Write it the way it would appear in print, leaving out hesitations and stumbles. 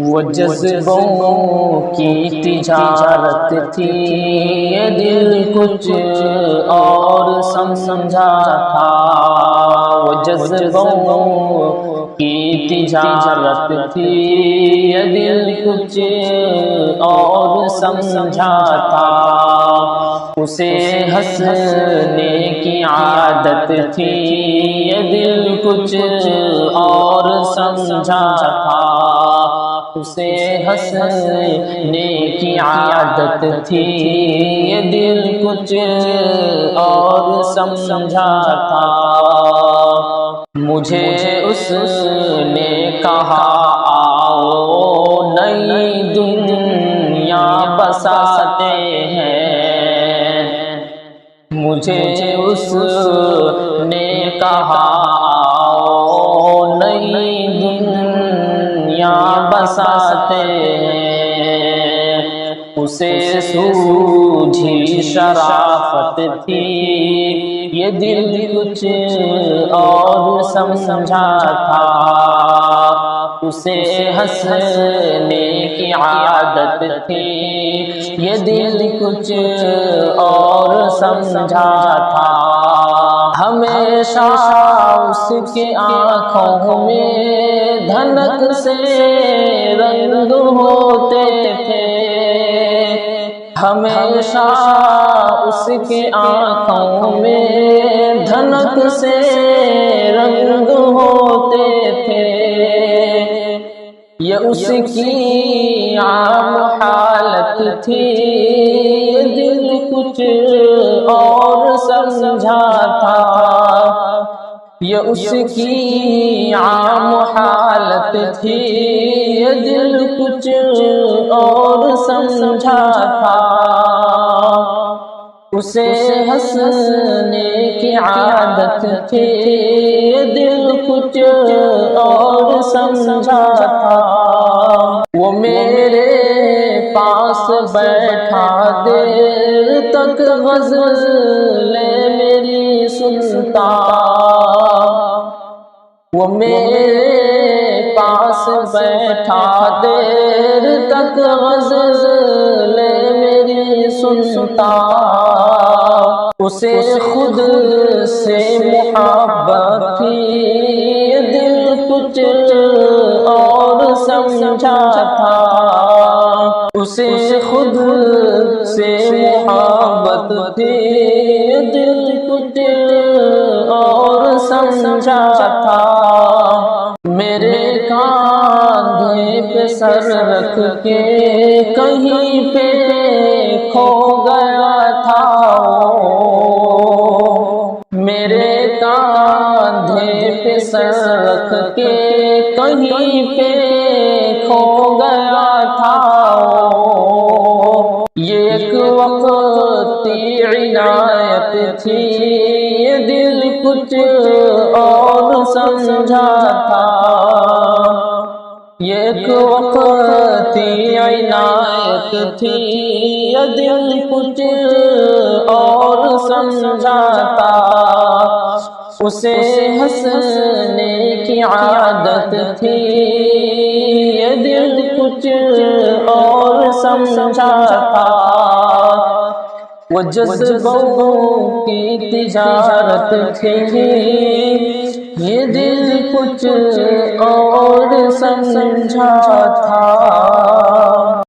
وہ جذبوں کی تجارت تھی، یہ دل کچھ اور سمجھا تھا۔ وہ جذبوں کی تجارت تھی، یہ دل کچھ اور سمجھا تھا۔ اسے ہنسنے کی عادت تھی، یہ دل کچھ اور سمجھا تھا۔ اسے ہنسنے کی عادت تھی، یہ دل کچھ اور سمجھا تھا۔ مجھے اس نے کہا آؤ نئی دنیا بساتے ہیں۔ مجھے اس نے کہا آؤ نئی دنیا بساتے ہیں۔ اسے سوجھی شرافت تھی، یہ دل کچھ اور سمجھا تھا۔ اسے ہنسنے کی عادت تھی، یہ دل کچھ اور سمجھا تھا۔ ہمیشہ اس کے آنکھوں میں دھنک سے رنگ ہوتے تھے۔ ہمیشہ اس کے آنکھوں میں دھنک سے رنگ ہوتے تھے۔ یہ اس کی عام حالت تھی، یہ دل کچھ اور سمجھا تھا۔ یہ اس کی عام حالت تھی، یہ دل کچھ اور سمجھا تھا۔ اسے ہنسنے کی عادت تھی، یہ دل کچھ اور سمجھا تھا۔ وہ میرے پاس بیٹھا دیر تک غزلیں میری سنتا۔ وہ میرے پاس بیٹھا دیر تک غزلیں میری سنتا۔ اسے خود سے محبت تھی، یہ دل کچھ اور سمجھا تھا۔ اسے خود سے محبت تھی، یہ دل کچھ اور سمجھا تھا۔ میرے کاندھے پہ سر رکھ کے کہیں پہ کھو گیا تھا۔ میرے کاندھے پہ سر رکھ کے کہیں پہ کھو گیا تھا۔ یہ ایک وقتی عنایت تھی، یہ دل کچھ اور سمجھا تھا۔ یہ ایک وقتی عنایت تھی، یہ دل کچھ اور سمجھا تھا۔ اسے ہنسنے کی عادت تھی، یہ دل کچھ اور سمجھا تھا۔ وہ جذبوں کی تجارت تھی، یہ دل کچھ اور سمجھا تھا۔